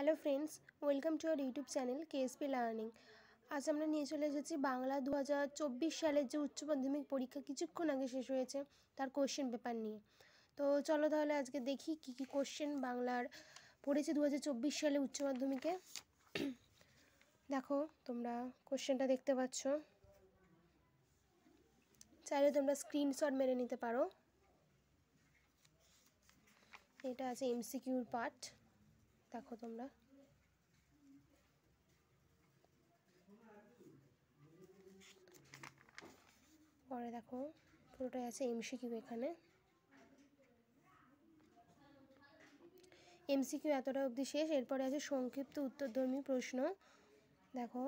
Hello friends, welcome to our YouTube channel KSP learning. আজ আমরা নিয়ে চলে এসেছি বাংলা 2024 সালের যে উচ্চ মাধ্যমিক পরীক্ষা কিছুক্ষণ আগে শেষ হয়েছে তার কোশ্চেন পেপার নিয়ে। তো চলো তাহলে আজকে দেখি কী কী কোশ্চেন বাংলার পড়েছে 2024 সালে উচ্চ মাধ্যমিকে। দেখো তোমরা কোশ্চেনটা দেখতে পাচ্ছ, চাইলে তোমরা স্ক্রিনশট মেরে নিতে পারো। এটা আছে এমসিকিউর পার্ট, দেখো তোমরা। পরে দেখো পুরোটাই আছে এমসিকিউ। এখানে এমসিকিউ এতটা অবধি শেষ। এরপরে আছে সংক্ষিপ্ত উত্তরধর্মী প্রশ্ন। দেখো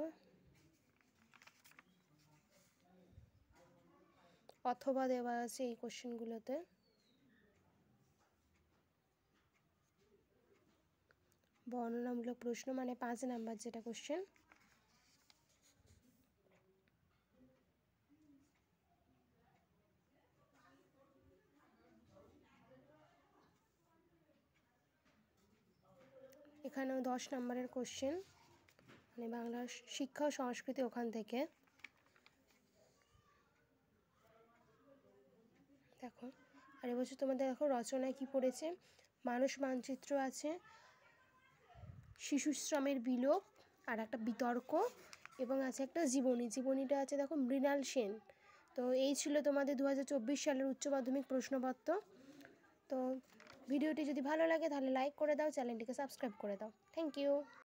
অথবা দেওয়া আছে এই কোশ্চেনগুলোতে। বর্ণনামূলক প্রশ্ন মানে 5 নাম্বার যেটা কোশ্চেন। এখানেও 10 নাম্বারের কোশ্চেন, মানে বাংলার শিক্ষা ও সংস্কৃতি ওখান থেকে। দেখো আর এবছর তোমাদের দেখো রচনায় কি পড়েছে, মানুষ মানচিত্র আছে, শিশুশ্রমের বিলোপ আর একটা বিতর্ক, এবং আছে একটা জীবনীটা আছে দেখো মৃণাল সেন। তো এই ছিল তোমাদের 2024 সালের উচ্চ মাধ্যমিক প্রশ্নপত্র। তো ভিডিওটি যদি ভালো লাগে তাহলে লাইক করে দাও, চ্যানেলটিকে সাবস্ক্রাইব করে দাও। Thank you.